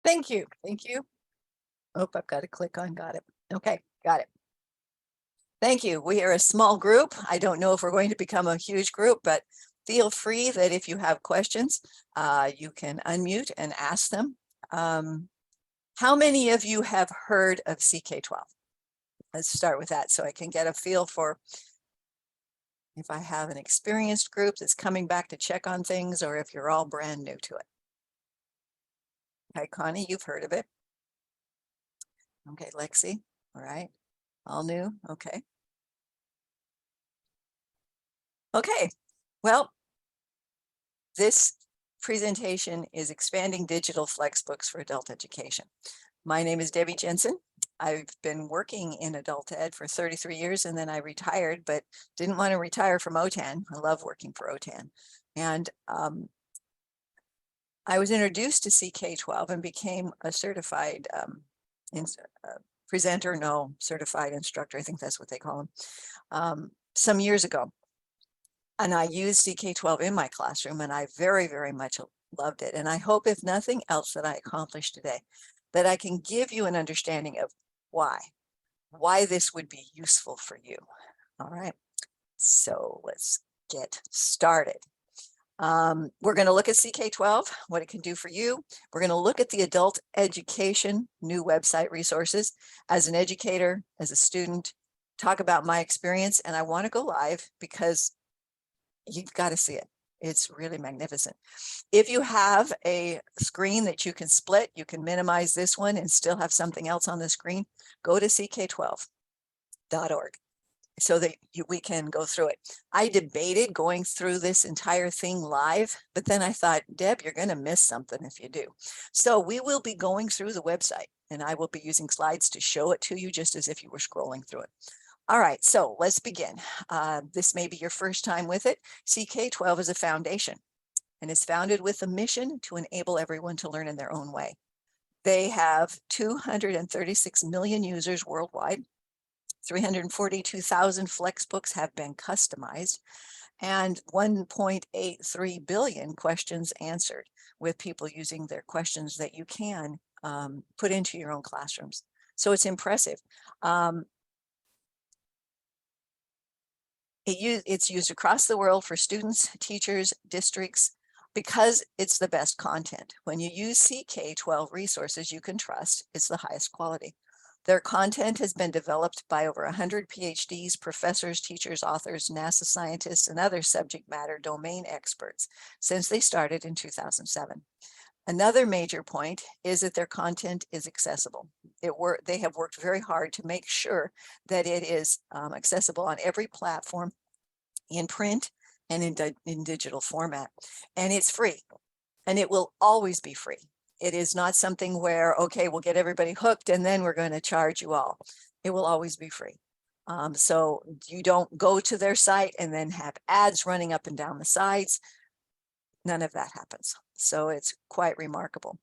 Thank you. Thank you. Oh, I've got to click on, got it. Okay, got it. Thank you. We are a small group. I don't know if we're going to become a huge group, but feel free that if you have questions, you can unmute and ask them. How many of you have heard of CK12? Let's start with that so I can get a feel for if I have an experienced group that's coming back to check on things or if you're all brand new to it. Okay, Connie, you've heard of it. Okay, Lexi, all right. All new, okay. Okay, well, this presentation is Expanding Digital FlexBooks for Adult Education. My name is Debbie Jensen. I've been working in adult ed for 33 years and then I retired, but didn't want to retire from OTAN. I love working for OTAN. And I was introduced to CK12 and became a certified presenter, no, certified instructor, I think that's what they call them, some years ago. And I used CK12 in my classroom and I very, very much loved it. And I hope if nothing else that I accomplished today, that I can give you an understanding of why this would be useful for you. All right, so let's get started. We're going to look at CK12, what it can do for you. We're going to look at the adult education new website resources as an educator, as a student, talk about my experience. And I want to go live because you've got to see it. It's really magnificent. If you have a screen that you can split, you can minimize this one and still have something else on the screen. Go to ck12.org so that we can go through it. I debated going through this entire thing live, but then I thought, Deb, you're going to miss something if you do. So we will be going through the website and I will be using slides to show it to you just as if you were scrolling through it. All right, so let's begin. This may be your first time with it. CK12 is a foundation and is founded with a mission to enable everyone to learn in their own way. They have 236 million users worldwide. 342,000 FlexBooks have been customized and 1.83 billion questions answered with people using their questions that you can put into your own classrooms. So it's impressive. It's used across the world for students, teachers, districts, because it's the best content. When you use CK12 resources you can trust, it's the highest quality. Their content has been developed by over 100 PhDs, professors, teachers, authors, NASA scientists, and other subject matter domain experts since they started in 2007. Another major point is that their content is accessible. They have worked very hard to make sure that it is accessible on every platform, in print and in digital format. And it's free, and it will always be free. It is not something where, okay, we'll get everybody hooked and then we're going to charge you all. It will always be free. So you don't go to their site and then have ads running up and down the sides. None of that happens. So it's quite remarkable.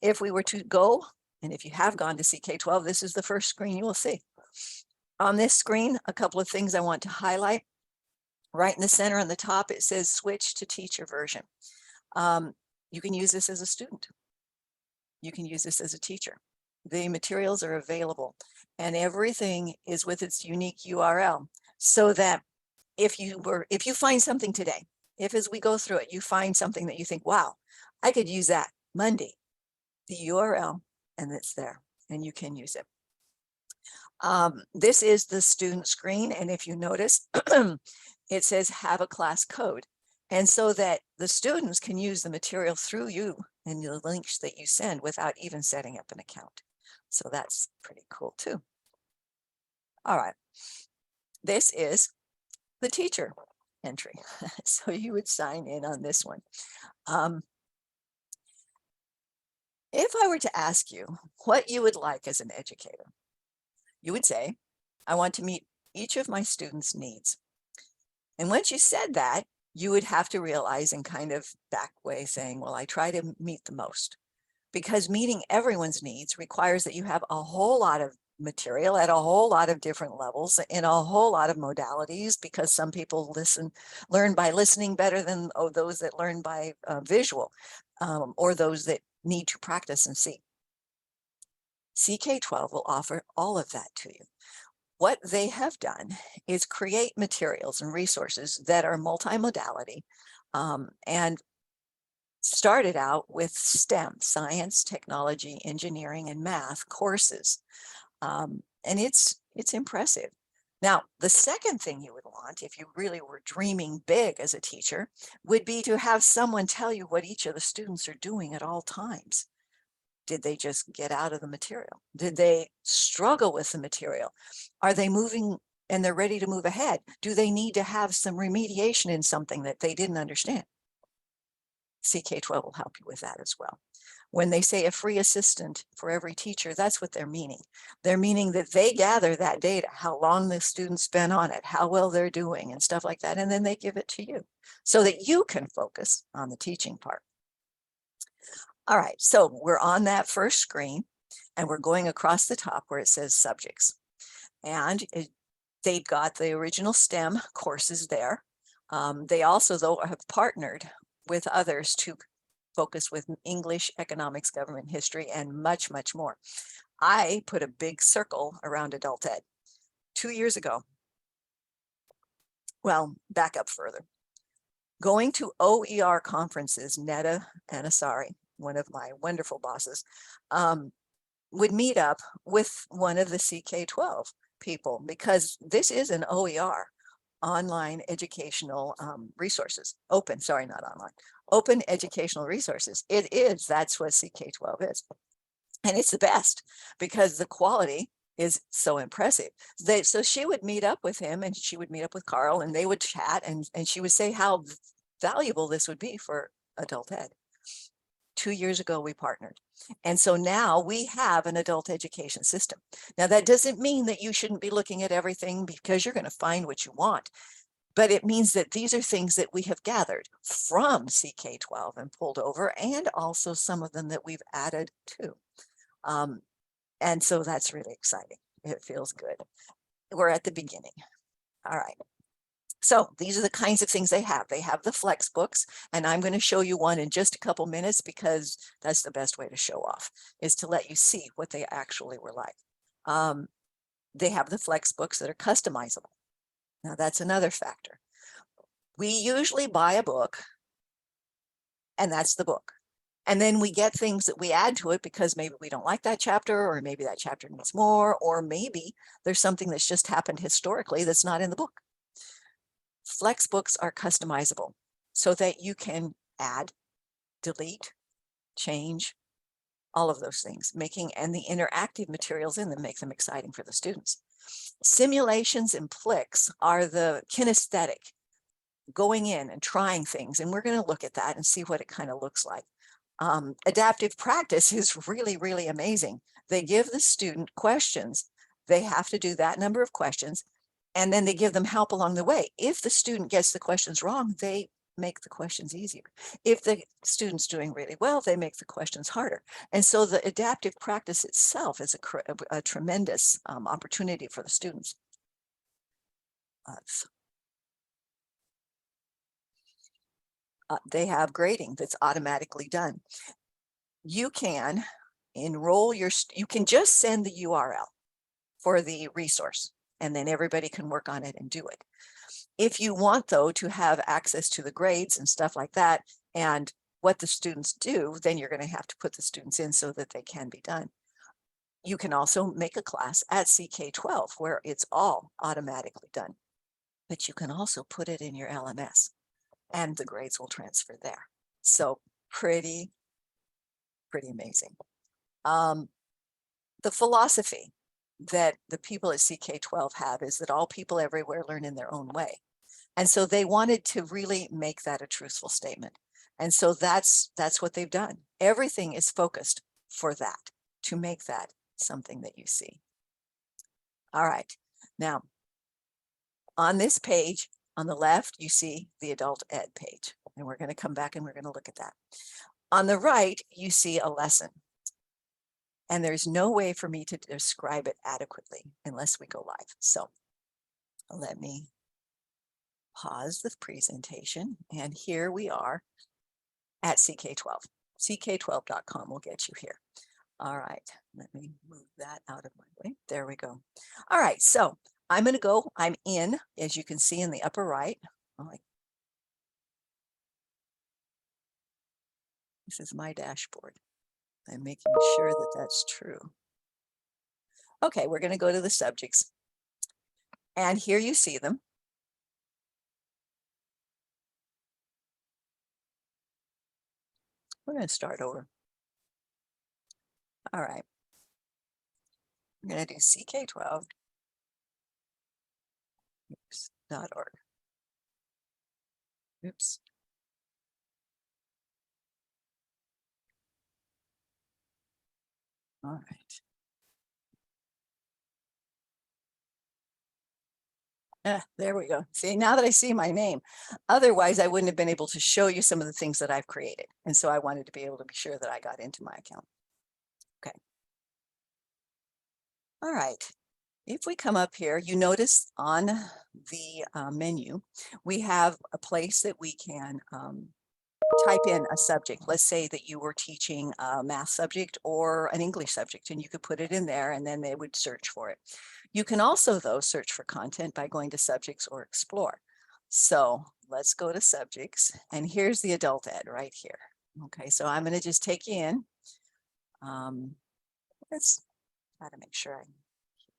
If we were to go, and if you have gone to CK12, this is the first screen you will see. On this screen, a couple of things I want to highlight. Right in the center on the top, it says switch to teacher version. You can use this as a student. You can use this as a teacher. The materials are available and everything is with its unique URL, so that if you find something today, if as we go through it, you find something that you think, wow, I could use that Monday, the URL, and it's there and you can use it. This is the student screen. And if you notice, it says have a class code. And so that the students can use the material through you and the links that you send without even setting up an account. So that's pretty cool too. All right. This is the teacher entry. So you would sign in on this one. If I were to ask you what you would like as an educator, you would say, I want to meet each of my students' needs. And once you said that, you would have to realize in kind of back way saying, well, I try to meet the most, because meeting everyone's needs requires that you have a whole lot of material at a whole lot of different levels in a whole lot of modalities, because some people learn by listening better than those that learn by visual, or those that need to practice and see. CK12 will offer all of that to you. What they have done is create materials and resources that are multimodality, and started out with STEM, science, technology, engineering, and math courses. And it's impressive. Now, the second thing you would want, if you really were dreaming big as a teacher, would be to have someone tell you what each of the students are doing at all times. Did they just get out of the material? Did they struggle with the material? Are they moving and they're ready to move ahead? Do they need to have some remediation in something that they didn't understand? CK12 will help you with that as well. When they say a free assistant for every teacher, that's what they're meaning. They're meaning that they gather that data, how long the students spent on it, how well they're doing and stuff like that, and then they give it to you so that you can focus on the teaching part. All right, so we're on that first screen and we're going across the top where it says subjects. And they've got the original STEM courses there. They also, though, have partnered with others to focus with English, economics, government history, and much, much more. I put a big circle around adult ed 2 years ago. Well, back up further. Going to OER conferences, Netta Anasari, one of my wonderful bosses, would meet up with one of the CK12 people because this is an OER, online educational resources, open educational resources. It is, that's what CK12 is. And it's the best because the quality is so impressive. So she would meet up with him and she would meet up with Carl and they would chat and she would say how valuable this would be for adult ed. 2 years ago, we partnered. And so now we have an adult education system. Now, that doesn't mean that you shouldn't be looking at everything because you're going to find what you want. But it means that these are things that we have gathered from CK12 and pulled over, and also some of them that we've added to. And so that's really exciting. It feels good. We're at the beginning. All right. So these are the kinds of things they have. They have the FlexBooks, and I'm going to show you one in just a couple minutes because that's the best way to show off, is to let you see what they actually were like. They have the FlexBooks that are customizable. Now that's another factor. We usually buy a book, and that's the book. And then we get things that we add to it because maybe we don't like that chapter, or maybe that chapter needs more, or maybe there's something that's just happened historically that's not in the book. FlexBooks are customizable so that you can add, delete, change, all of those things, and the interactive materials in them make them exciting for the students. Simulations and Plix are the kinesthetic, going in and trying things, and we're going to look at that and see what it kind of looks like. Adaptive practice is really, really amazing. They give the student questions. They have to do that number of questions, and then they give them help along the way. If the student gets the questions wrong, they make the questions easier. If the student's doing really well, they make the questions harder. And so the adaptive practice itself is a tremendous opportunity for the students. They have grading that's automatically done. You can enroll you can just send the URL for the resource, and then everybody can work on it and do it. If you want, though, to have access to the grades and stuff like that, and what the students do, then you're going to have to put the students in so that they can be done. You can also make a class at CK12 where it's all automatically done, but you can also put it in your LMS and the grades will transfer there. So pretty amazing. The philosophy that the people at CK12 have is that all people everywhere learn in their own way. And so they wanted to really make that a truthful statement. And so that's what they've done. Everything is focused for that, to make that something that you see. All right. Now, on this page, on the left, you see the adult ed page, and we're going to come back and we're going to look at that. On the right, you see a lesson. And there's no way for me to describe it adequately unless we go live. So let me pause the presentation. And here we are at CK12. CK12.com will get you here. All right, let me move that out of my way. There we go. All right, so I'm going to go, I'm in, as you can see in the upper right. This is my dashboard. I'm making sure that that's true. Okay, we're going to go to the subjects. And here you see them. We're going to start over. All right. I'm going to do CK12. Oops.org. Oops. All right. There we go. See, now that I see my name, otherwise I wouldn't have been able to show you some of the things that I've created. And so I wanted to be able to be sure that I got into my account. Okay. All right. If we come up here, you notice on the menu, we have a place that we can type in a subject. Let's say that you were teaching a math subject or an English subject, and you could put it in there and then they would search for it. You can also, though, search for content by going to subjects or explore. So let's go to subjects, and here's the adult ed right here. Okay, so I'm going to just take you in. Let's try to make sure I keep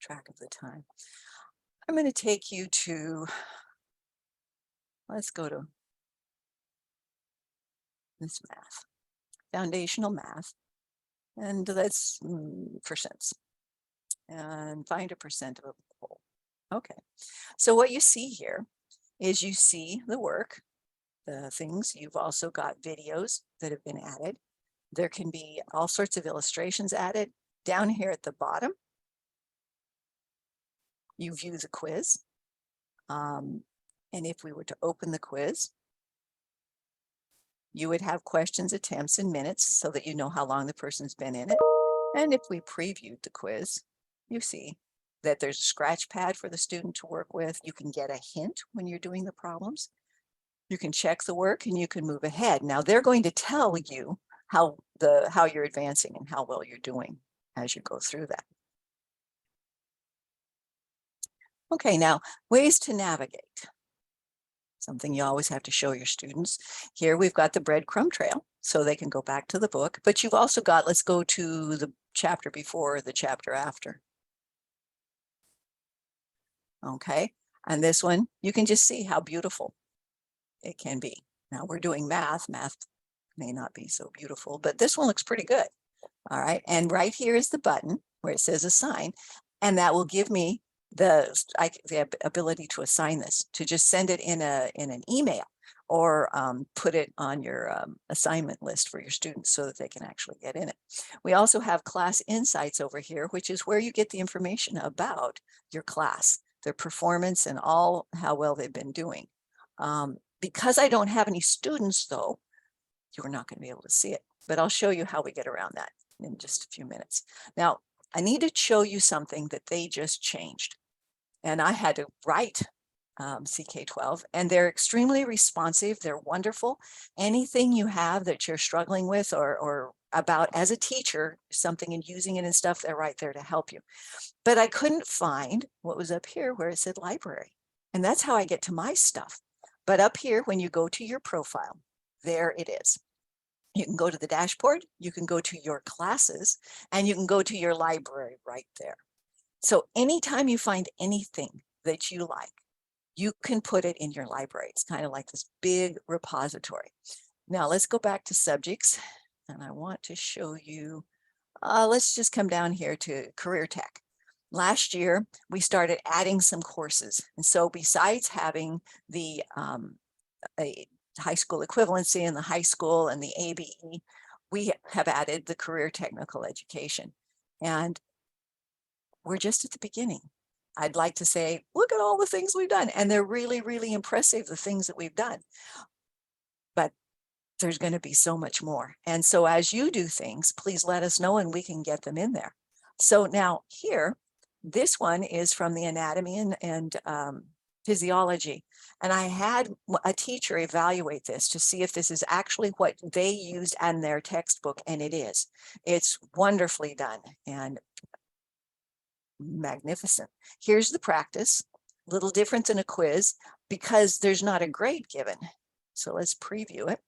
track of the time. I'm going to take you to, let's go to this math, foundational math, and let's percents, and find a percent of a whole. Okay, so what you see here is you see the work, the things. You've also got videos that have been added. There can be all sorts of illustrations added. Down here at the bottom, you view the quiz. And if we were to open the quiz, you would have questions, attempts, and minutes so that you know how long the person's been in it. And if we previewed the quiz, you see that there's a scratch pad for the student to work with. You can get a hint when you're doing the problems. You can check the work and you can move ahead. Now they're going to tell you how you're advancing and how well you're doing as you go through that. Okay, now ways to navigate. Something you always have to show your students. Here we've got the breadcrumb trail, so they can go back to the book, but you've also got, let's go to the chapter before, the chapter after. Okay, and this one, you can just see how beautiful it can be. Now we're doing math. Math may not be so beautiful, but this one looks pretty good. All right, and right here is the button where it says assign, and that will give me the ability to assign this, to just send it in an email, or put it on your assignment list for your students so that they can actually get in it. We also have class insights over here, which is where you get the information about your class, their performance, and all how well they've been doing. Because I don't have any students, though, you're not going to be able to see it, but I'll show you how we get around that in just a few minutes. Now, I need to show you something that they just changed. And I had to write CK12, and they're extremely responsive. They're wonderful. Anything you have that you're struggling with or about as a teacher, something and using it and stuff, they're right there to help you. But I couldn't find what was up here where it said library. And that's how I get to my stuff. But up here, when you go to your profile, there it is. You can go to the dashboard, you can go to your classes, and you can go to your library right there. So anytime you find anything that you like, you can put it in your library. It's kind of like this big repository. Now let's go back to subjects, and I want to show you, let's just come down here to career tech. Last year, we started adding some courses. And so besides having the a high school equivalency in the high school and the ABE, we have added the career technical education. And we're just at the beginning. I'd like to say, look at all the things we've done. And they're really, really impressive, the things that we've done. But there's going to be so much more. And so as you do things, please let us know and we can get them in there. So now here, this one is from the anatomy and physiology. And I had a teacher evaluate this to see if this is actually what they used in their textbook, and it is. It's wonderfully done and magnificent. Here's the practice, little different than a quiz because there's not a grade given. So let's preview it.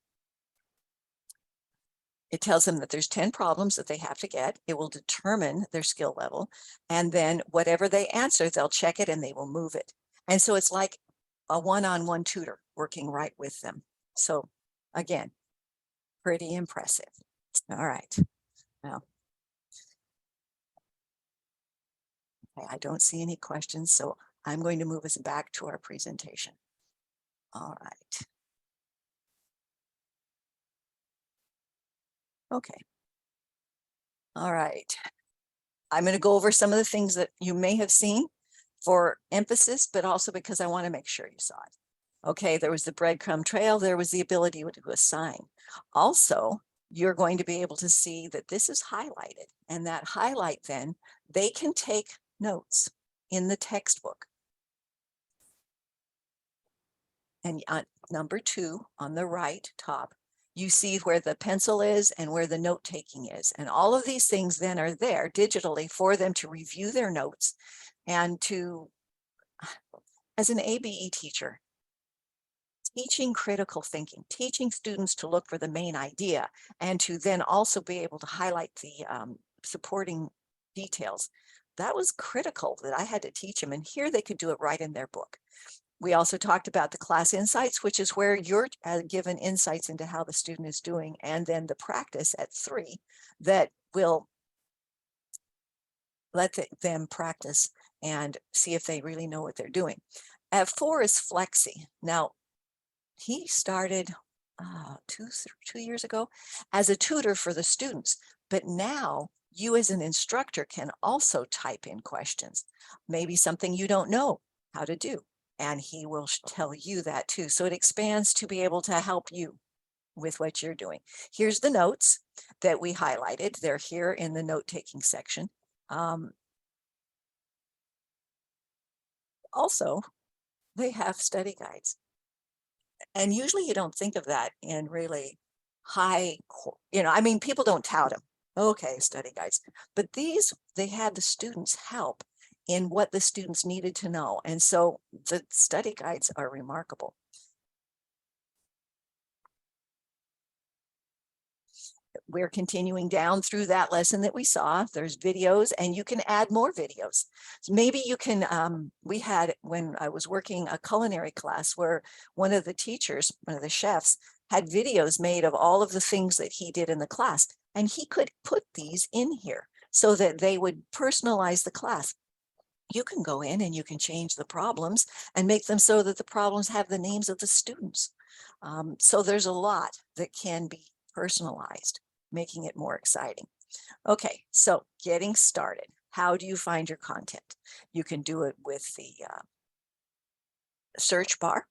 It tells them that there's 10 problems that they have to get. It will determine their skill level. And then whatever they answer, they'll check it and they will move it. And so it's like a one-on-one tutor working right with them. So again, pretty impressive. All right. Now, okay, I don't see any questions, so I'm going to move us back to our presentation. All right. Okay. All right. I'm going to go over some of the things that you may have seen for emphasis, but also because I want to make sure you saw it. Okay, there was the breadcrumb trail. There was the ability to assign. Also, you're going to be able to see that this is highlighted, and that highlight then, they can take notes in the textbook. And on number 2 on the right top, you see where the pencil is and where the note taking is. And all of these things then are there digitally for them to review their notes and to, as an ABE teacher, teaching critical thinking, teaching students to look for the main idea and to then also be able to highlight the supporting details. That was critical that I had to teach them. And here they could do it right in their book. We also talked about the class insights, which is where you're given insights into how the student is doing, and then the practice at 3 that will let them practice and see if they really know what they're doing. At 4 is Flexi. Now, he started 2 years ago as a tutor for the students, but now you as an instructor can also type in questions, maybe something you don't know how to do. And he will tell you that too. So it expands to be able to help you with what you're doing. Here's the notes that we highlighted. They're here in the note-taking section. Also, they have study guides. And usually you don't think of that in really high, I mean, people don't tout them. Okay, study guides. But these, they had the students help in what the students needed to know. And so the study guides are remarkable. We're continuing down through that lesson that we saw. There's videos and you can add more videos. So maybe you can, we had, when I was working a culinary class where one of the teachers, one of the chefs, had videos made of all of the things that he did in the class. And he could put these in here so that they would personalize the class. You can go in and you can change the problems and make them so that the problems have the names of the students. So there's a lot that can be personalized, making it more exciting. Okay, so getting started. How do you find your content? You can do it with the search bar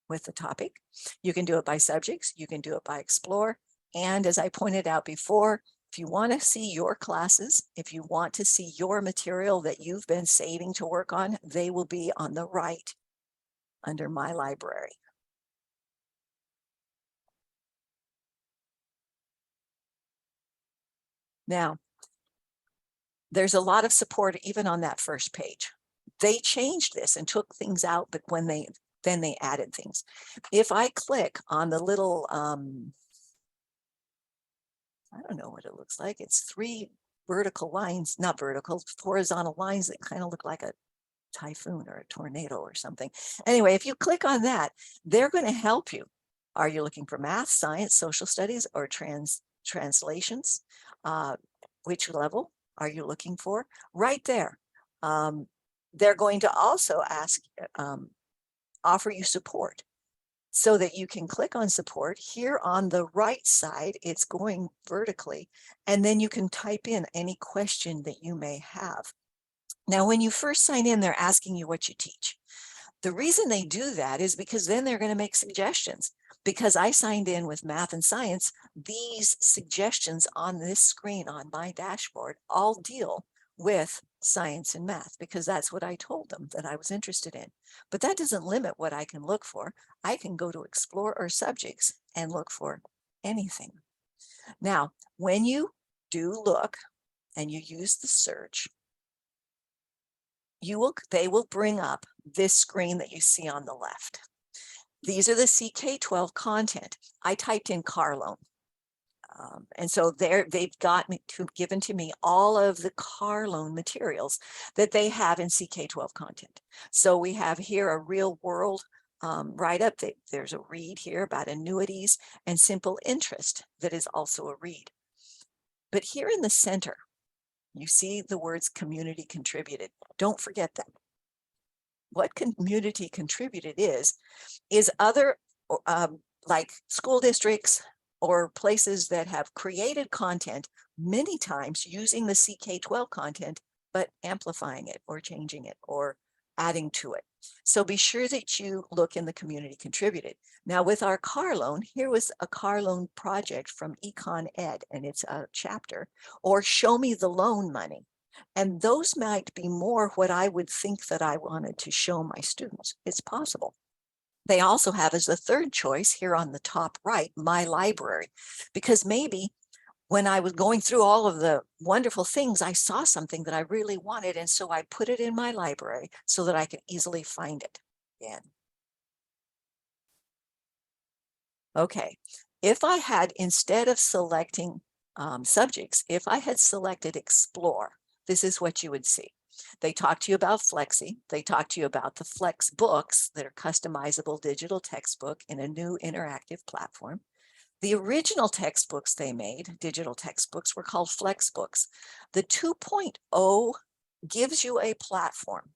with the topic. You can do it by subjects. You can do it by explore. And as I pointed out before, if you want to see your classes, if you want to see your material that you've been saving to work on, they will be on the right under My Library. Now, there's a lot of support even on that first page. They changed this and took things out, but when then they added things. If I click on the little, I don't know what it looks like. It's 3 vertical lines, not vertical, horizontal lines that kind of look like a typhoon or a tornado or something. Anyway, if you click on that, they're going to help you. Are you looking for math, science, social studies, or translations? Which level are you looking for? Right there. They're going to also offer you support so that you can click on support. Here on the right side, it's going vertically, and then you can type in any question that you may have. Now, when you first sign in, they're asking you what you teach. The reason they do that is because then they're going to make suggestions. Because I signed in with math and science, these suggestions on this screen on my dashboard all deal with science and math, because that's what I told them that I was interested in. But that doesn't limit what I can look for. I can go to explore or subjects and look for anything. Now, when you do look and you use the search, they will bring up this screen that you see on the left. These are the CK12 content. I typed in car loan. And so they've given to me all of the car loan materials that they have in CK12 content. So we have here a real world write-up. There's a read here about annuities and simple interest that is also a read. But here in the center, you see the words community contributed. Don't forget that. What community contributed is other like school districts or places that have created content many times using the CK12 content, but amplifying it or changing it or adding to it. So be sure that you look in the community contributed. Now with our car loan, here was a car loan project from Econ Ed, and it's a chapter, or show me the loan money. And those might be more what I would think that I wanted to show my students. It's possible. They also have as the third choice here on the top right, my library, because maybe when I was going through all of the wonderful things, I saw something that I really wanted. And so I put it in my library so that I could easily find it again. Okay, if I had, instead of selecting subjects, if I had selected explore, this is what you would see. They talk to you about Flexi. They talk to you about the FlexBooks that are customizable digital textbook in a new interactive platform. The original textbooks they made, digital textbooks, were called FlexBooks. The 2.0 gives you a platform.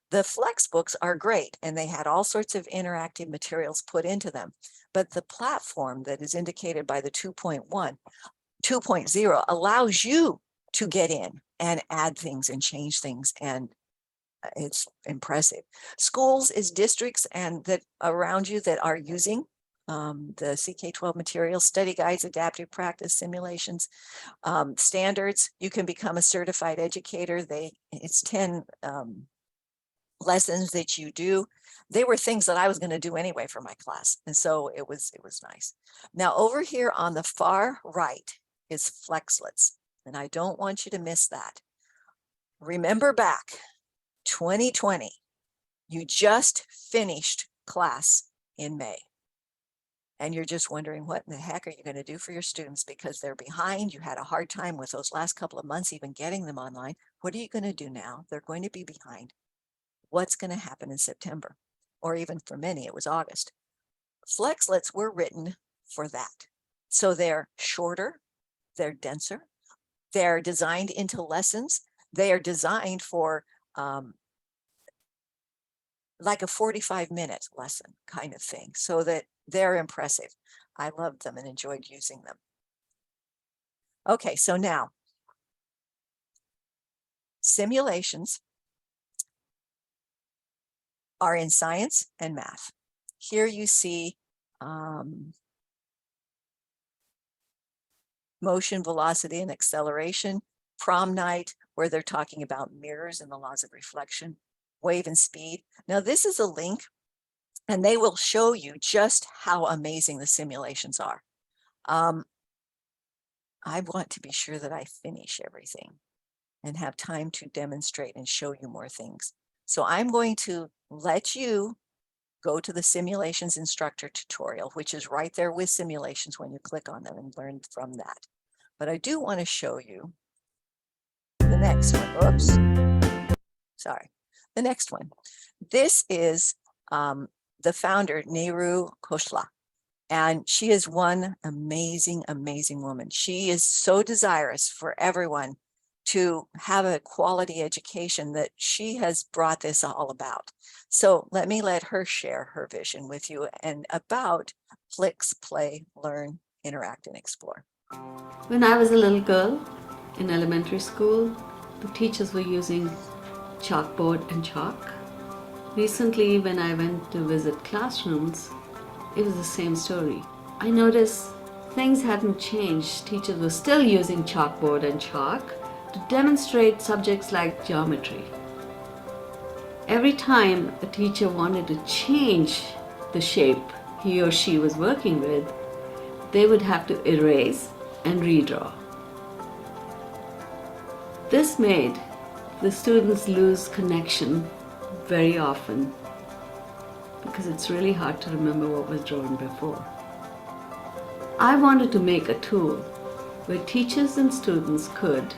The FlexBooks are great, and they had all sorts of interactive materials put into them. But the platform that is indicated by the 2.0 allows you to get in and add things and change things, and it's impressive. Schools is districts and that around you that are using the CK12 materials, study guides, adaptive practice, simulations, standards. You can become a certified educator. It's 10 lessons that you do. They were things that I was going to do anyway for my class, and so it was nice. Now over here on the far right is Flexlets, and I don't want you to miss that. Remember back 2020, you just finished class in May. And you're just wondering what in the heck are you going to do for your students because they're behind. You had a hard time with those last couple of months, even getting them online. What are you going to do now? They're going to be behind. What's going to happen in September? Or even for many, it was August. Flexlets were written for that. So they're shorter, they're denser, they're designed into lessons. They are designed for like a 45-minute lesson kind of thing, so that they're impressive. I loved them and enjoyed using them. Okay, so now simulations are in science and math. Here you see motion, velocity, and acceleration. Prom night, where they're talking about mirrors and the laws of reflection. Wave and speed. Now this is a link, and they will show you just how amazing the simulations are. I want to be sure that I finish everything and have time to demonstrate and show you more things. So I'm going to let you go to the simulations instructor tutorial, which is right there with simulations when you click on them, and learn from that. But I do want to show you the next one. Oops, sorry. The next one. This is the founder, Nehru Khosla. And she is one amazing, amazing woman. She is so desirous for everyone to have a quality education that she has brought this all about. So let me let her share her vision with you and about Flix, Play, Learn, Interact, and Explore. When I was a little girl in elementary school, the teachers were using chalkboard and chalk. Recently, when I went to visit classrooms, it was the same story. I noticed things hadn't changed. Teachers were still using chalkboard and chalk to demonstrate subjects like geometry. Every time a teacher wanted to change the shape he or she was working with, they would have to erase and redraw. This made the students lose connection very often because it's really hard to remember what was drawn before. I wanted to make a tool where teachers and students could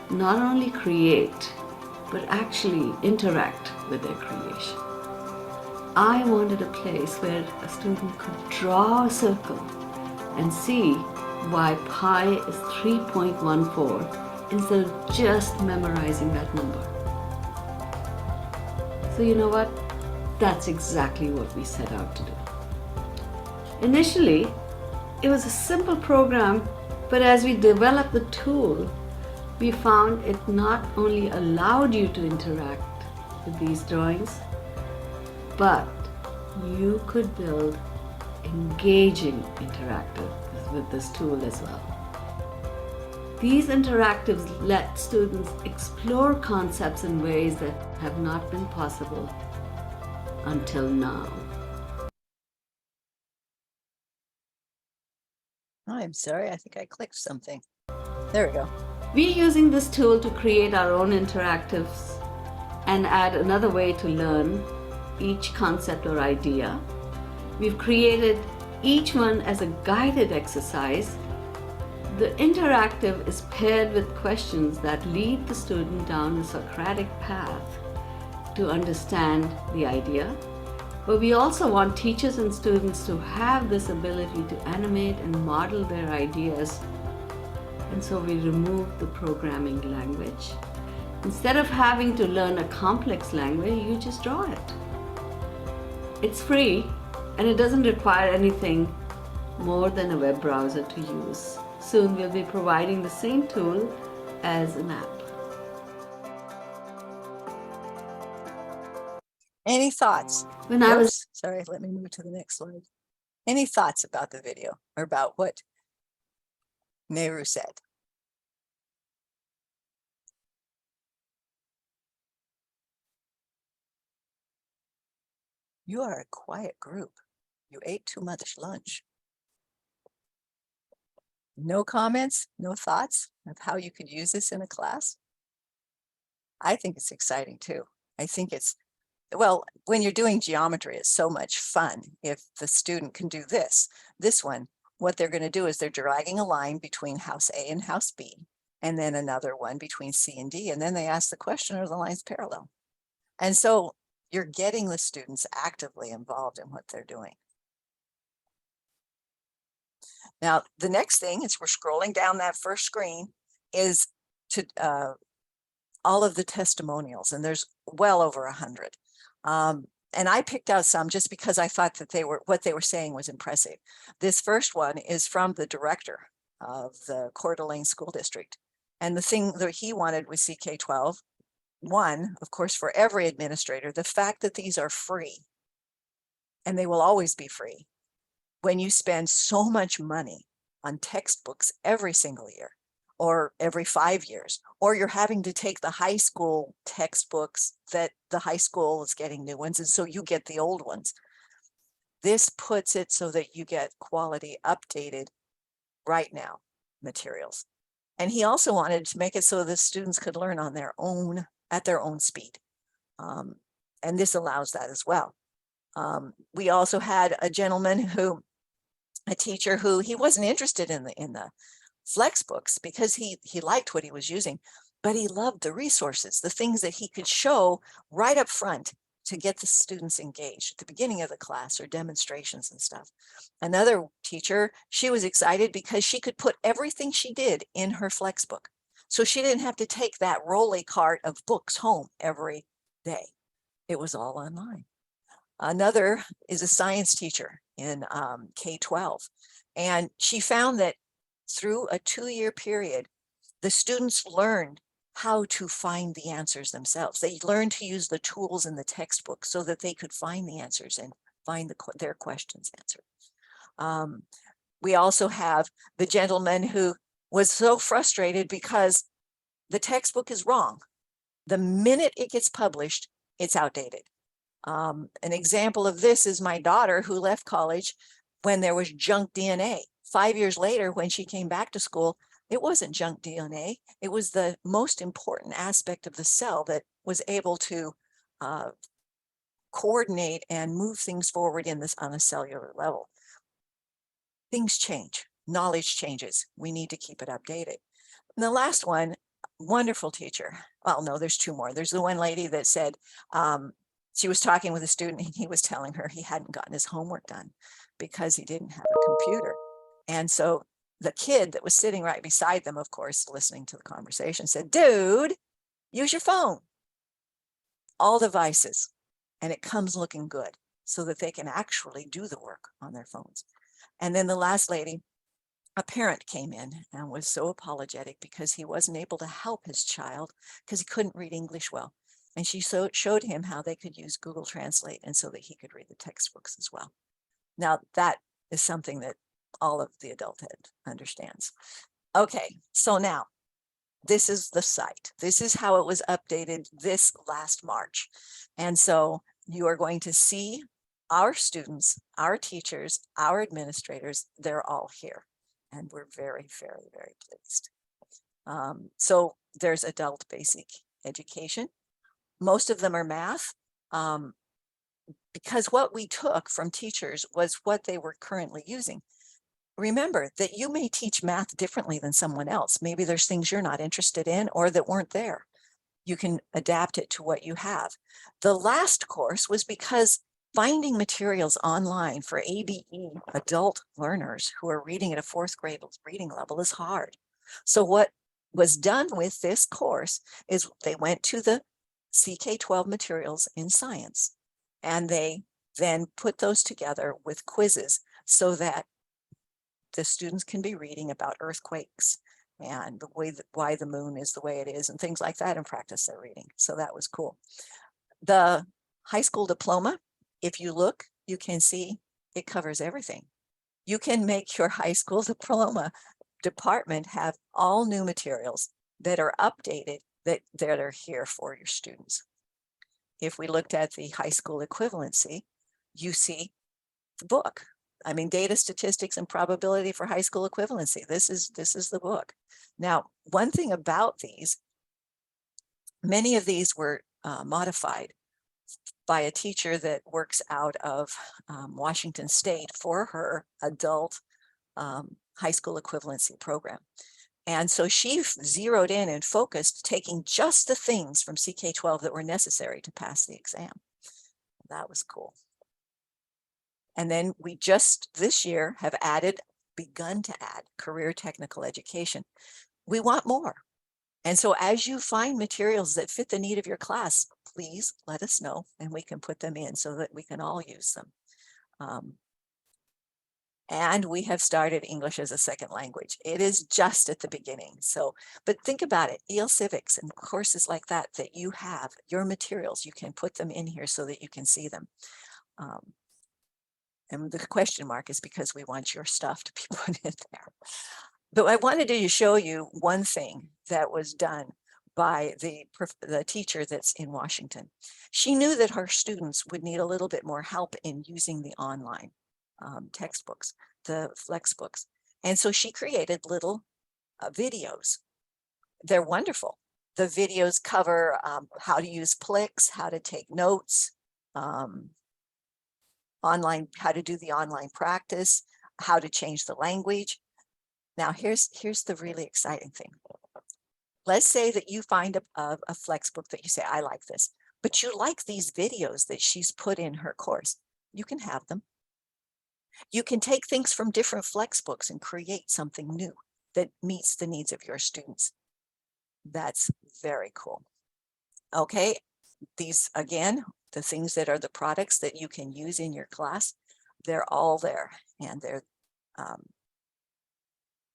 not only create but actually interact with their creation. I wanted a place where a student could draw a circle and see why pi is 3.14 instead of just memorizing that number. So you know what? That's exactly what we set out to do. Initially, it was a simple program, but as we developed the tool, we found it not only allowed you to interact with these drawings, but you could build engaging interactives with this tool as well. These interactives let students explore concepts in ways that have not been possible until now. I'm sorry, I think I clicked something. There we go. We're using this tool to create our own interactives and add another way to learn each concept or idea. We've created each one as a guided exercise. The interactive is paired with questions that lead the student down a Socratic path to understand the idea. But we also want teachers and students to have this ability to animate and model their ideas. And so we remove the programming language. Instead of having to learn a complex language, you just draw it. It's free and it doesn't require anything more than a web browser to use. Soon we'll be providing the same tool as an app. Any thoughts? When I was Oops, sorry, let me move to the next slide. Any thoughts about the video or about what Nehru said? You are a quiet group. You ate too much lunch. No comments, no thoughts of how you could use this in a class? I think it's exciting too. I think it's, well, when you're doing geometry, it's so much fun if the student can do this. This one, what they're going to do is they're dragging a line between house A and house B, and then another one between C and D, and then they ask the question, are the lines parallel? And so you're getting the students actively involved in what they're doing. Now, the next thing is we're scrolling down that first screen is to all of the testimonials, and there's well over 100. And I picked out some just because I thought that what they were saying was impressive. This first one is from the director of the Coeur d'Alene School District. And the thing that he wanted with CK12, one, of course, for every administrator, the fact that these are free, and they will always be free, when you spend so much money on textbooks every single year, or every 5 years, or you're having to take the high school textbooks that the high school is getting new ones, and so you get the old ones. This puts it so that you get quality updated right now materials. And he also wanted to make it so the students could learn on their own, at their own speed. And this allows that as well. We also had a gentleman a teacher who he wasn't interested in the FlexBooks because he liked what he was using, but he loved the resources, the things that he could show right up front to get the students engaged at the beginning of the class, or demonstrations and stuff. Another teacher, she was excited because she could put everything she did in her FlexBook. So she didn't have to take that rolly cart of books home every day. It was all online. Another is a science teacher in K-12. And she found that through a 2-year period, the students learned how to find the answers themselves. They learned to use the tools in the textbook so that they could find the answers and find their questions answered. We also have the gentleman who was so frustrated because the textbook is wrong. The minute it gets published, it's outdated. An example of this is my daughter, who left college when there was junk DNA. 5 years later, when she came back to school, it wasn't junk DNA. It was the most important aspect of the cell that was able to coordinate and move things forward on a cellular level. Things change, knowledge changes. We need to keep it updated. And the last one, wonderful teacher. Well, no, there's two more. There's the one lady that said, she was talking with a student and he was telling her he hadn't gotten his homework done because he didn't have a computer. And so the kid that was sitting right beside them, of course, listening to the conversation, said, dude, use your phone. All devices. And it comes looking good so that they can actually do the work on their phones. And then the last lady, a parent came in and was so apologetic because he wasn't able to help his child because he couldn't read English well. And she showed him how they could use Google Translate and so that he could read the textbooks as well. Now that is something that all of the adulthood understands. Okay, so now this is the site. This is how it was updated this last March. And so you are going to see our students, our teachers, our administrators, they're all here. And we're very, very, very pleased. So there's adult basic education. Most of them are math, because what we took from teachers was what they were currently using. Remember that you may teach math differently than someone else. Maybe there's things you're not interested in or that weren't there. You can adapt it to what you have. The last course was because finding materials online for ABE adult learners who are reading at a 4th grade reading level is hard. So what was done with this course is they went to the CK-12 materials in science, and they then put those together with quizzes so that the students can be reading about earthquakes and the way why the moon is the way it is and things like that and practice their reading. So that was cool. The high school diploma, if you look, you can see it covers everything. You can make your high school diploma department have all new materials that are updated that are here for your students. If we looked at the high school equivalency, you see the book. I mean, data, statistics, and probability for high school equivalency. This is the book. Now, one thing about these, many of these were modified by a teacher that works out of Washington State for her adult high school equivalency program. And so she zeroed in and focused, taking just the things from CK-12 that were necessary to pass the exam. That was cool. And then we just this year have begun to add career technical education. We want more. And so as you find materials that fit the need of your class, please let us know and we can put them in so that we can all use them. And we have started English as a second language. It is just at the beginning. So, but think about it, EL Civics and courses like that you have, your materials, you can put them in here so that you can see them. And the question mark is because we want your stuff to be put in there. But I wanted to show you one thing that was done by the teacher that's in Washington. She knew that her students would need a little bit more help in using the online textbooks, the FlexBooks. And so she created little videos. They're wonderful. The videos cover how to use Plix, how to take notes, online, how to do the online practice, how to change the language. Now, here's the really exciting thing. Let's say that you find a FlexBook that you say, I like this, but you like these videos that she's put in her course. You can have them. You can take things from different FlexBooks and create something new that meets the needs of your students. That's very cool. Okay, these, again, the things that are the products that you can use in your class, they're all there and they're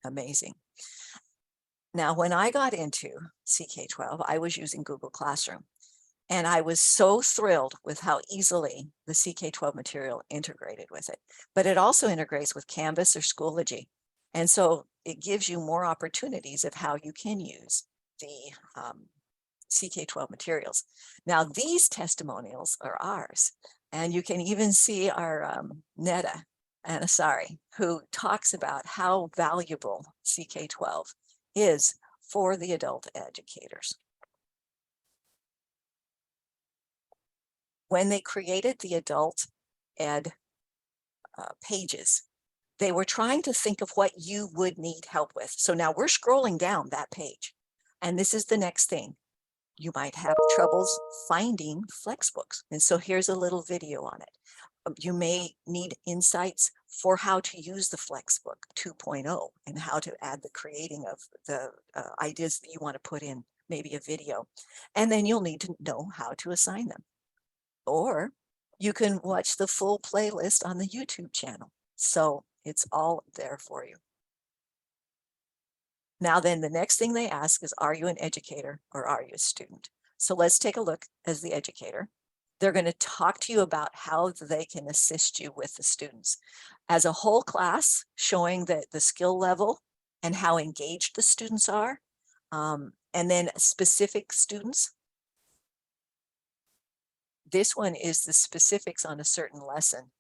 amazing. Now, when I got into CK-12, I was using Google Classroom. And I was so thrilled with how easily the CK-12 material integrated with it. But it also integrates with Canvas or Schoology. And so it gives you more opportunities of how you can use the CK12 materials. Now, these testimonials are ours, and you can even see our Netta Anasari, who talks about how valuable CK12 is for the adult educators. When they created the adult ed pages, they were trying to think of what you would need help with. So now we're scrolling down that page, and this is the next thing. You might have troubles finding FlexBooks. And so here's a little video on it. You may need insights for how to use the FlexBook 2.0 and how to add the creating of the ideas that you want to put in, maybe a video. And then you'll need to know how to assign them. Or you can watch the full playlist on the YouTube channel. So it's all there for you. Now then, the next thing they ask is, are you an educator or are you a student? So let's take a look as the educator. They're going to talk to you about how they can assist you with the students. As a whole class, showing the skill level and how engaged the students are. And then specific students. This one is the specifics on a certain lesson.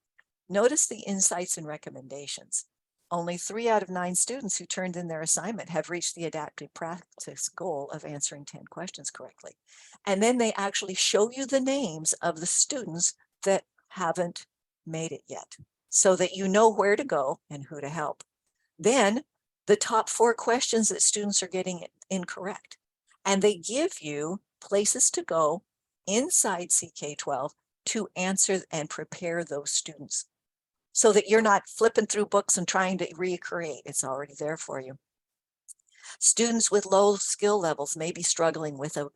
Notice the insights and recommendations. Only 3 out of 9 students who turned in their assignment have reached the adaptive practice goal of answering 10 questions correctly. And then they actually show you the names of the students that haven't made it yet, so that you know where to go and who to help. Then the top 4 questions that students are getting incorrect. And they give you places to go inside CK12 to answer and prepare those students, so that you're not flipping through books and trying to recreate. It's already there for you. Students with low skill levels may be struggling with a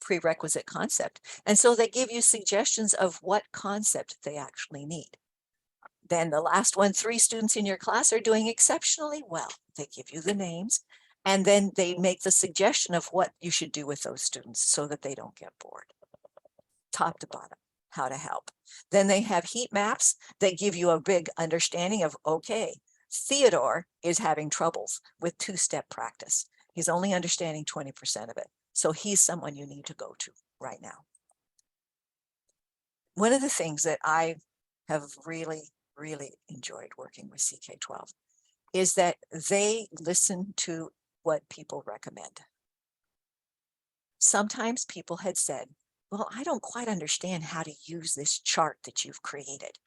prerequisite concept. And so they give you suggestions of what concept they actually need. Then the last one, 3 students in your class are doing exceptionally well. They give you the names, and then they make the suggestion of what you should do with those students so that they don't get bored. Top to bottom, how to help. Then they have heat maps that give you a big understanding of, okay, Theodore is having troubles with 2-step practice. He's only understanding 20% of it. So he's someone you need to go to right now. One of the things that I have really enjoyed working with CK12 is that they listen to what people recommend. Sometimes people had said, well, I don't quite understand how to use this chart that you've created.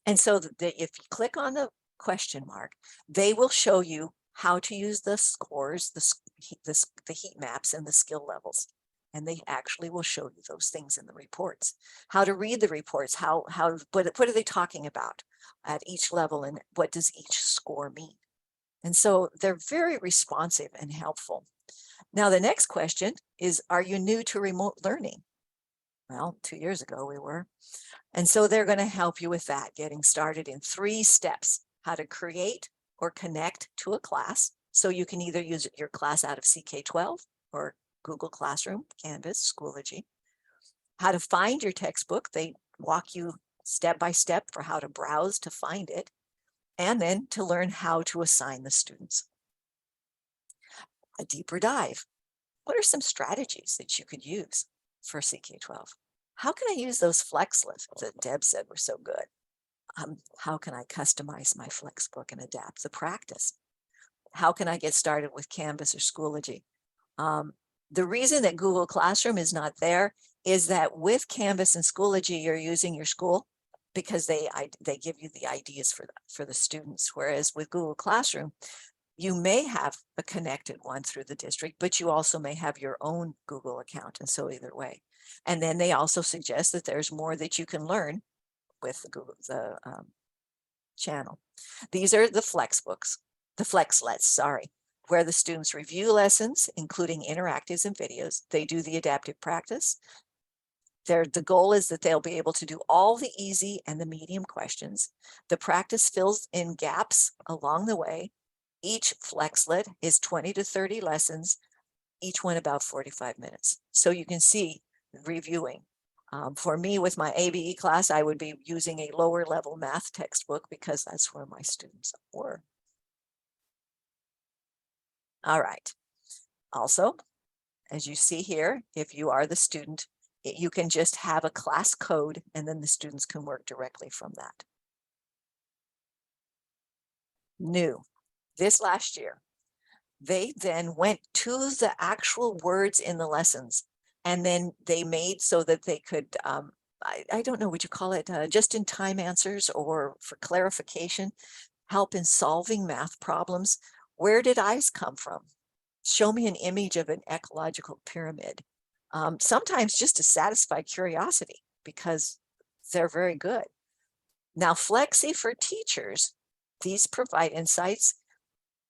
And so if you click on the question mark, they will show you how to use the scores, the heat maps, and the skill levels. And they actually will show you those things in the reports. How to read the reports, what are they talking about at each level, and what does each score mean? And so they're very responsive and helpful. Now, the next question is, are you new to remote learning? Well, 2 years ago we were. And so they're going to help you with that, getting started in 3 steps: how to create or connect to a class. So you can either use your class out of CK12 or Google Classroom, Canvas, Schoology. How to find your textbook. They walk you step by step for how to browse to find it, and then to learn how to assign the students. A deeper dive. What are some strategies that you could use for CK12? How can I use those flex lists that Deb said were so good? How can I customize my FlexBook and adapt the practice? How can I get started with Canvas or Schoology? The reason that Google Classroom is not there is that with Canvas and Schoology, you're using your school because they give you the ideas for the students. Whereas with Google Classroom, you may have a connected one through the district, but you also may have your own Google account. And so either way. And then they also suggest that there's more that you can learn with the channel. These are the FlexBooks, the FlexLets, sorry, where the students review lessons, including interactives and videos. They do the adaptive practice. The goal is that they'll be able to do all the easy and the medium questions. The practice fills in gaps along the way. Each FlexLet is 20 to 30 lessons, each one about 45 minutes. So you can see reviewing. For me, with my ABE class, I would be using a lower level math textbook because that's where my students were. All right. Also, As you see here, if you are the student, you can just have a class code and then the students can work directly from that. New, this last year, they then went to the actual words in the lessons, and then they made so that they could, I don't know, would you call it just-in-time answers or for clarification, help in solving math problems. Where did eyes come from? Show me an image of an ecological pyramid. Sometimes just to satisfy curiosity because they're very good. Now, Flexi for teachers, these provide insights.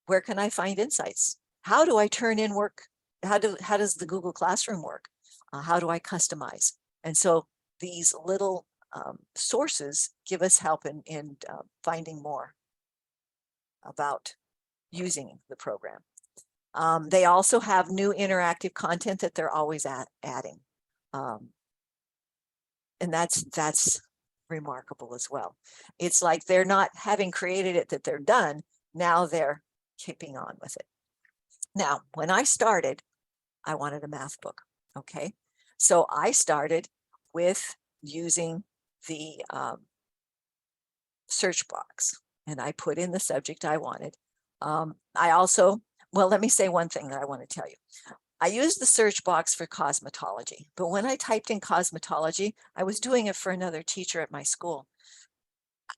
Where can I find insights? How do I turn in work? How does the Google Classroom work? How do I customize? And so these little sources give us help in finding more about using the program. They also have new interactive content that they're always adding. And that's remarkable as well. It's like they're not, having created it, that they're done. Now they're keeping on with it. Now, when I started, I wanted a math book. Okay. So I started with using the search box and I put in the subject I wanted. I also, well, let me say one thing that I want to tell you. I used the search box for cosmetology, but when I typed in cosmetology, I was doing it for another teacher at my school.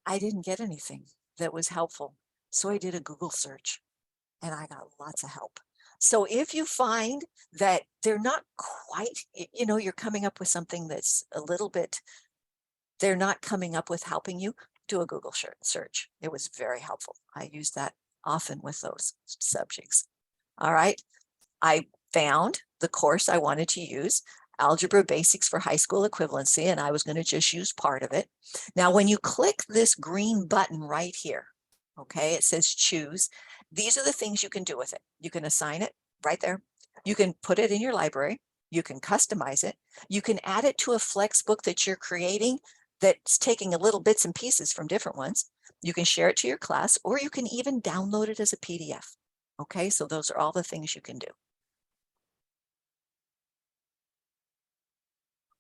I didn't get anything that was helpful. So I did a Google search and I got lots of help. So if you find that they're not quite, you know, you're coming up with something that's a little bit, they're not coming up with helping you, do a Google search. It was very helpful. I use that often with those subjects. All right. I found the course I wanted to use, Algebra Basics for High School Equivalency, and I was going to just use part of it. Now, when you click this green button right here, okay, it says choose. These are the things you can do with it. You can assign it right there. You can put it in your library. You can customize it. You can add it to a FlexBook that you're creating that's taking a little bits and pieces from different ones. You can share it to your class, or you can even download it as a PDF. Okay, so those are all the things you can do.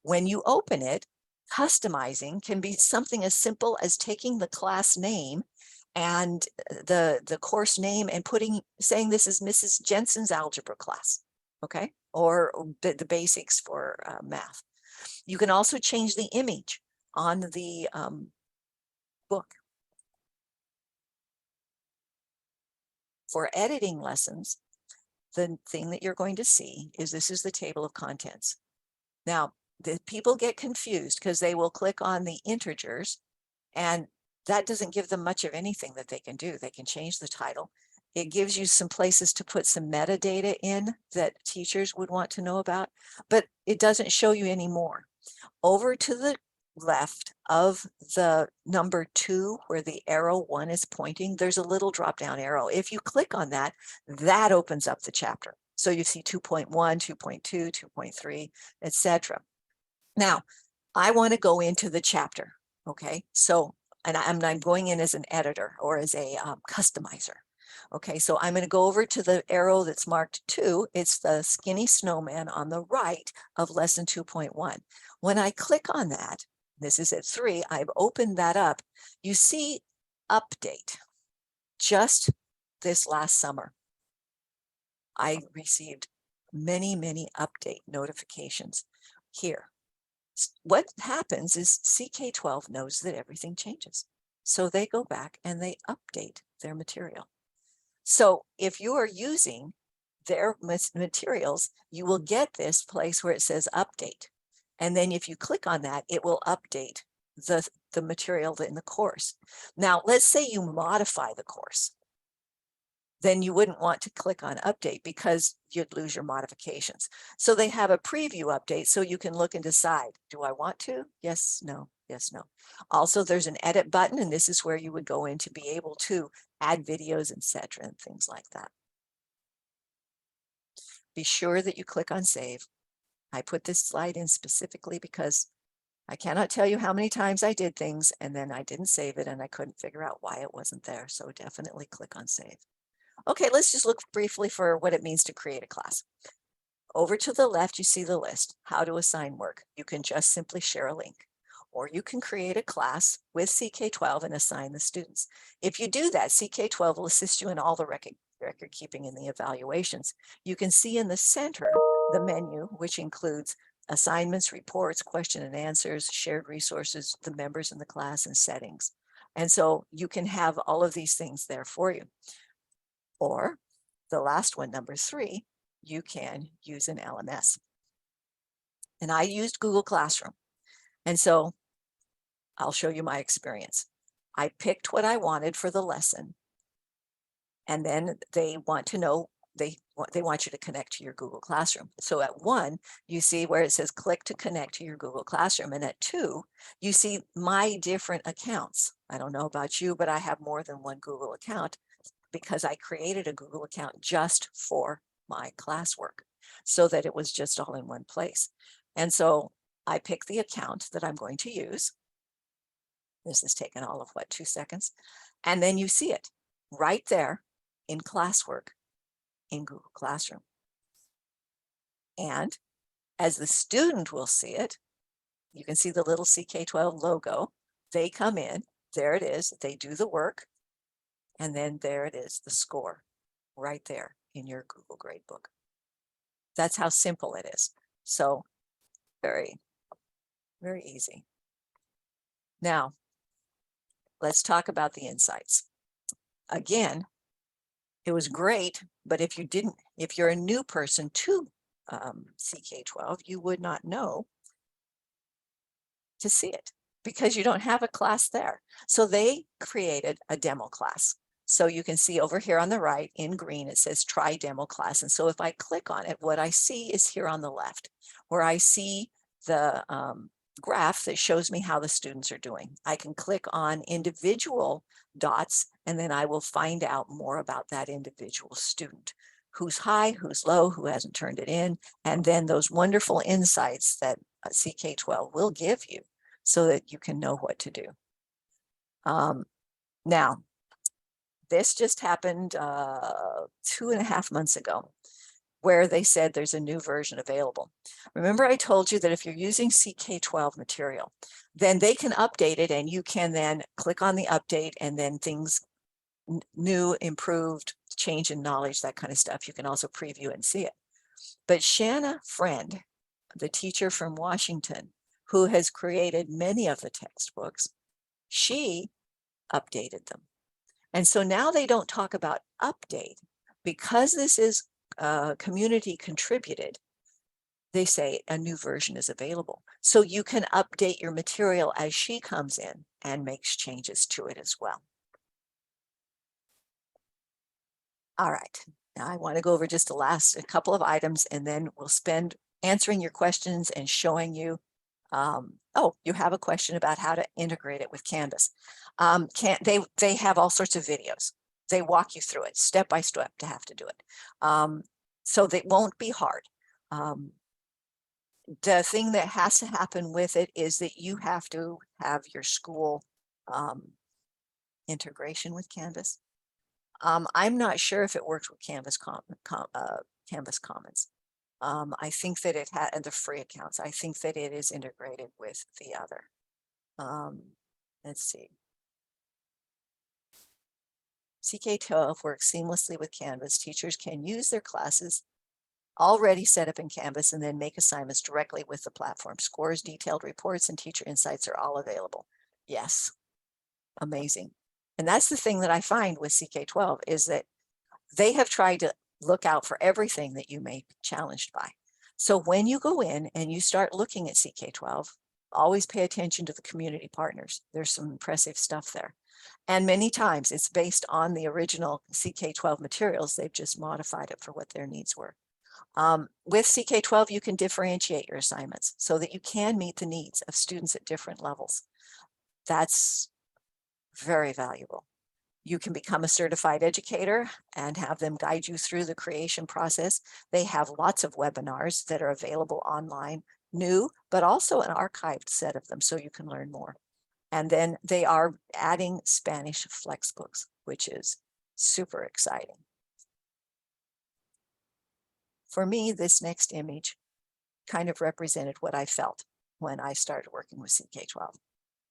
When you open it, customizing can be something as simple as taking the class name and the course name and saying this is Mrs. Jensen's algebra class, okay? Or the basics for math. You can also change the image on the book. For editing lessons, the thing that you're going to see is this is the table of contents. Now, the people get confused because they will click on the integers and that doesn't give them much of anything that they can do. They can change the title. It gives you some places to put some metadata in that teachers would want to know about, but it doesn't show you any more. Over to the left of the number 2, where the arrow 1 is pointing, there's a little drop down arrow. If you click on that, that opens up the chapter. So you see 2.1, 2.2, 2.3, etc. Now, I want to go into the chapter. Okay, so, and I'm going in as an editor or as a customizer. Okay, so I'm going to go over to the arrow that's marked 2. It's the skinny snowman on the right of lesson 2.1. When I click on that, this is at 3, I've opened that up. You see update. Just this last summer, I received many, many update notifications here. What happens is CK12 knows that everything changes. So they go back and they update their material. So if you are using their materials, you will get this place where it says update. And then if you click on that, it will update the material in the course. Now, let's say you modify the course. Then you wouldn't want to click on update because you'd lose your modifications. So they have a preview update so you can look and decide, do I want to? Yes, no, yes, no. Also, there's an edit button, and this is where you would go in to be able to add videos, etc., and things like that. Be sure that you click on save. I put this slide in specifically because I cannot tell you how many times I did things and then I didn't save it and I couldn't figure out why it wasn't there. So definitely click on save. Okay, let's just look briefly for what it means to create a class. Over to the left, you see the list, how to assign work. You can just simply share a link, or you can create a class with CK12 and assign the students. If you do that, CK12 will assist you in all the record keeping and the evaluations. You can see in the center the menu, which includes assignments, reports, question and answers, shared resources, the members in the class, and settings. And so you can have all of these things there for you. Or the last one, number 3, you can use an LMS. And I used Google Classroom. And so I'll show you my experience. I picked what I wanted for the lesson. And then they want to know, they want you to connect to your Google Classroom. So at 1, you see where it says click to connect to your Google Classroom. And at 2, you see my different accounts. I don't know about you, but I have more than one Google account because I created a Google account just for my classwork so that it was just all in one place. And so I pick the account that I'm going to use. This has taken all of 2 seconds. And then you see it right there in classwork in Google Classroom. And as the student will see it, you can see the little CK12 logo. They come in, there it is, they do the work, and then there it is, the score right there in your Google Gradebook. That's how simple it is. So very, very easy. Now, let's talk about the insights. Again, it was great, but if you're a new person to CK12, you would not know to see it because you don't have a class there. So they created a demo class. So you can see over here on the right in green, it says try demo class. And so if I click on it, what I see is here on the left, where I see the graph that shows me how the students are doing. I can click on individual dots, and then I will find out more about that individual student, who's high, who's low, who hasn't turned it in, and then those wonderful insights that CK12 will give you so that you can know what to do. Now, this just happened 2.5 months ago, where they said there's a new version available. Remember I told you that if you're using CK12 material, then they can update it and you can then click on the update and then things new, improved, change in knowledge, that kind of stuff. You can also preview and see it. But Shanna Friend, the teacher from Washington, who has created many of the textbooks, she updated them. And so now they don't talk about update because this is community contributed. They say a new version is available. So you can update your material as she comes in and makes changes to it as well. All right, now I want to go over just a couple of items, and then we'll spend answering your questions and showing you. Oh, you have a question about how to integrate it with Canvas. They have all sorts of videos. They walk you through it step by step to have to do it. So they won't be hard. The thing that has to happen with it is that you have to have your school integration with Canvas. I'm not sure if it works with Canvas Commons. I think that it had the free accounts. I think that it is integrated with the other. Let's see. CK12 works seamlessly with Canvas. Teachers can use their classes already set up in Canvas and then make assignments directly with the platform. Scores, detailed reports, and teacher insights are all available. Yes, amazing. And that's the thing that I find with CK12 is that they have tried to look out for everything that you may be challenged by. So when you go in and you start looking at CK12, always pay attention to the community partners. There's some impressive stuff there. And many times it's based on the original CK12 materials. They've just modified it for what their needs were. With CK12, you can differentiate your assignments so that you can meet the needs of students at different levels. That's very valuable. You can become a certified educator and have them guide you through the creation process. They have lots of webinars that are available online, new, but also an archived set of them so you can learn more. And then they are adding Spanish FlexBooks, which is super exciting. For me, this next image kind of represented what I felt when I started working with CK12.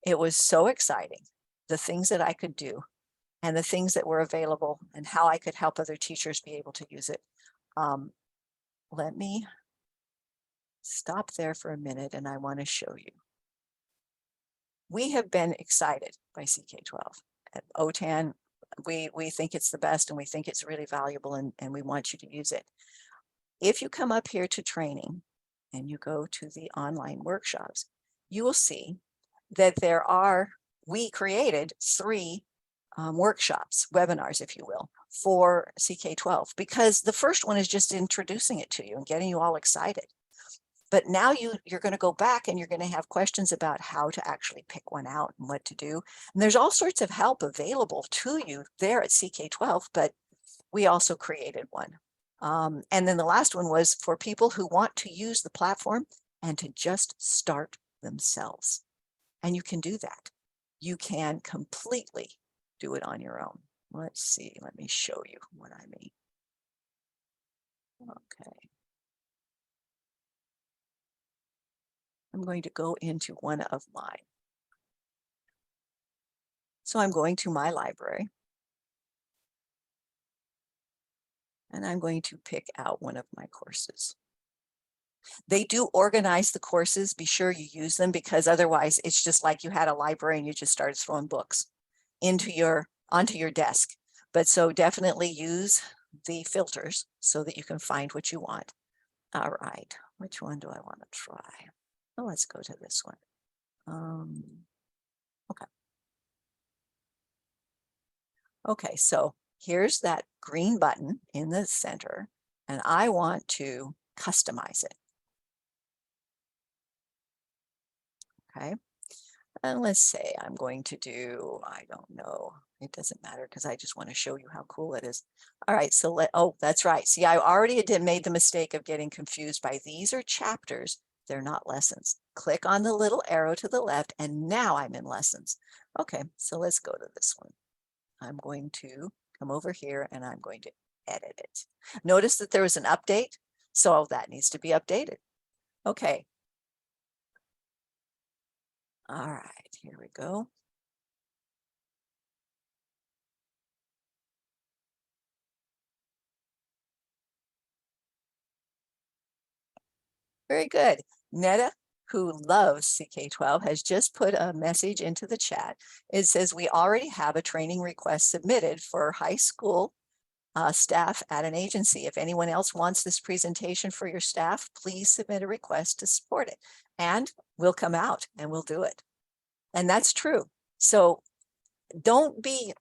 It was so exciting, the things that I could do and the things that were available and how I could help other teachers be able to use it. Let me stop there for a minute and I want to show you. We have been excited by CK12. At OTAN, we think it's the best and we think it's really valuable and we want you to use it. If you come up here to training and you go to the online workshops, you will see that we created 3 workshops, webinars, if you will, for CK12, because the first one is just introducing it to you and getting you all excited. But now you're going to go back and you're going to have questions about how to actually pick one out and what to do. And there's all sorts of help available to you there at CK12, but we also created one. And then the last one was for people who want to use the platform and to just start themselves. And you can do that. You can completely do it on your own. Let's see, let me show you what I mean. Okay. I'm going to go into one of mine. So I'm going to my library. And I'm going to pick out one of my courses. They do organize the courses. Be sure you use them because otherwise it's just like you had a library and you just started throwing books onto your desk. But so definitely use the filters so that you can find what you want. All right, which one do I want to try? Oh, let's go to this one. Okay. Okay, so here's that green button in the center, and I want to customize it. Okay, and let's say I'm going to do, I don't know, it doesn't matter because I just want to show you how cool it is. All right, so oh, that's right. See, I already made the mistake of getting confused by these are chapters. They're not lessons. Click on the little arrow to the left, and now I'm in lessons. Okay, so let's go to this one. I'm going to come over here and I'm going to edit it. Notice that there was an update, so that needs to be updated. Okay. All right, here we go. Very good. Netta, who loves CK12, has just put a message into the chat. It says, we already have a training request submitted for high school staff at an agency. If anyone else wants this presentation for your staff, please submit a request to support it. And we'll come out and we'll do it. And that's true. So don't be,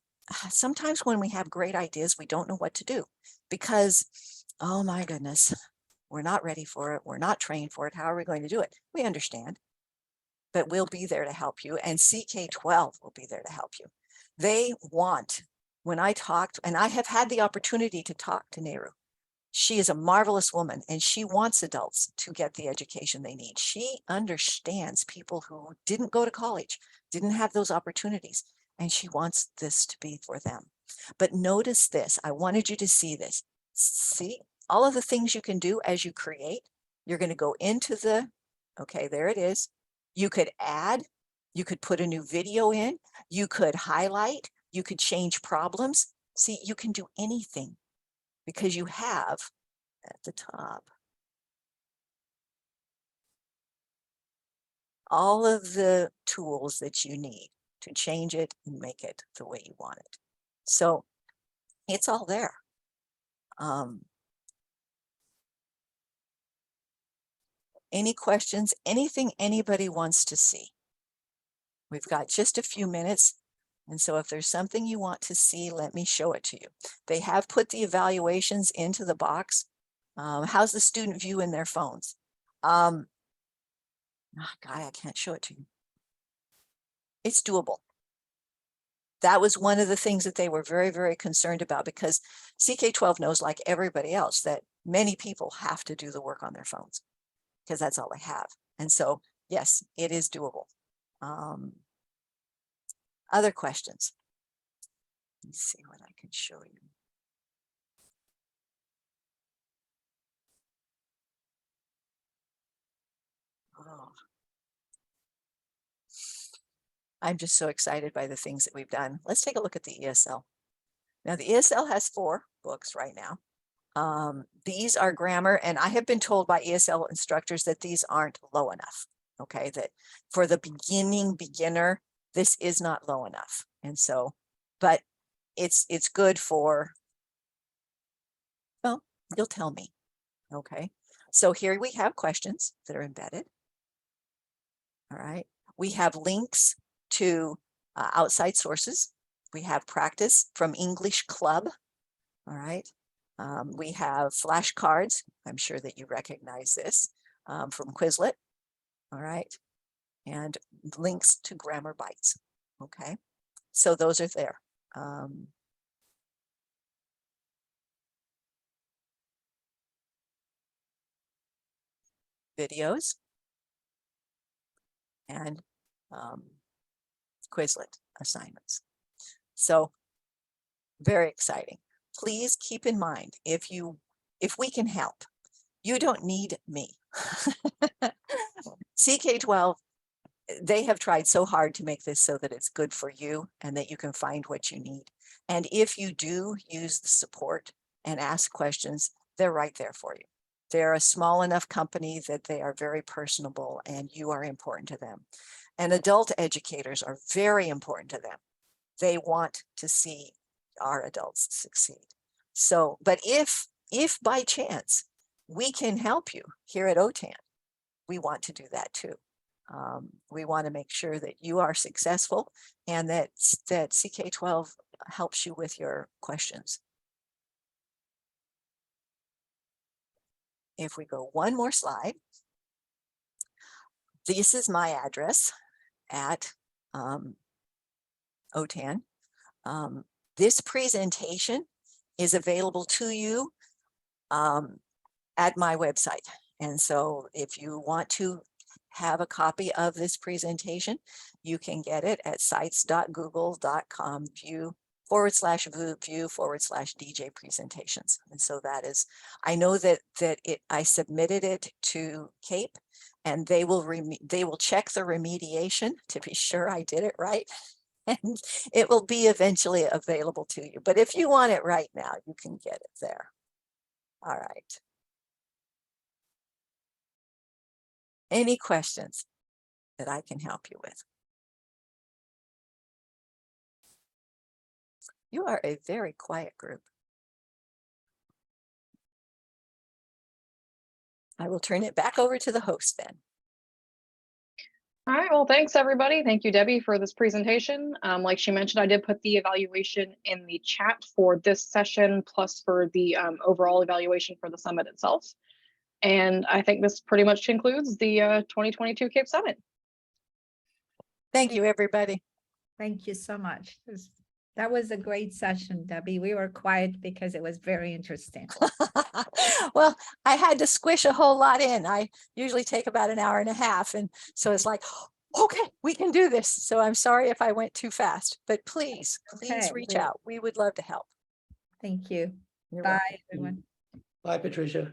sometimes when we have great ideas, we don't know what to do because, oh my goodness, we're not ready for it. We're not trained for it. How are we going to do it? We understand, but we'll be there to help you. And CK12 will be there to help you. They want, when I talked, and I have had the opportunity to talk to Nehru. She is a marvelous woman and she wants adults to get the education they need. She understands people who didn't go to college, didn't have those opportunities, and she wants this to be for them. But notice this, I wanted you to see this. See all of the things you can do as you create. You're going to go into the, okay, there it is. You could add, you could put a new video in, you could highlight, you could change problems. See, you can do anything because you have at the top all of the tools that you need to change it and make it the way you want it. So it's all there. Any questions, anything anybody wants to see? We've got just a few minutes. And so if there's something you want to see, let me show it to you. They have put the evaluations into the box. How's the student view in their phones? Oh, God, I can't show it to you. It's doable. That was one of the things that they were very, very concerned about because CK12 knows, like everybody else, that many people have to do the work on their phones because that's all they have. And so, yes, it is doable. Other questions? Let's see what I can show you. I'm just so excited by the things that we've done. Let's take a look at the ESL. Now the ESL has 4 books right now. These are grammar, and I have been told by ESL instructors that these aren't low enough. Okay, that for the beginner, this is not low enough. And so, but it's good for, well, you'll tell me. Okay, so here we have questions that are embedded. All right, we have links to outside sources. We have practice from English Club. All right, we have flashcards. I'm sure that you recognize this from Quizlet. All right, and links to Grammar Bites. Okay, so those are there. Videos and Quizlet assignments. So very exciting. Please keep in mind, if we can help, you don't need me. CK12, they have tried so hard to make this so that it's good for you and that you can find what you need. And if you do use the support and ask questions, they're right there for you. They're a small enough company that they are very personable and you are important to them. And adult educators are very important to them. They want to see our adults succeed. So, but if by chance we can help you here at OTAN, we want to do that too. We want to make sure that you are successful and that CK12 helps you with your questions. If we go one more slide, this is my address at OTAN. This presentation is available to you at my website. And so if you want to have a copy of this presentation, you can get it at sites.google.com/view/DJ presentations. And so that is, I know that I submitted it to CAPE and they will check the remediation to be sure I did it right. And it will be eventually available to you. But if you want it right now, you can get it there. All right. Any questions that I can help you with? You are a very quiet group. I will turn it back over to the host then. All right, well, thanks everybody. Thank you, Debbie, for this presentation. Like she mentioned, I did put the evaluation in the chat for this session, plus for the overall evaluation for the summit itself. And I think this pretty much concludes the 2022 CAPE Summit. Thank you, everybody. Thank you so much. That was a great session, Debbie. We were quiet because it was very interesting. Well, I had to squish a whole lot in. I usually take about an hour and a half. And so it's like, okay, we can do this. So I'm sorry if I went too fast, but please reach out. We would love to help. Thank you. You're Bye, welcome. everyone. Bye, Patricia.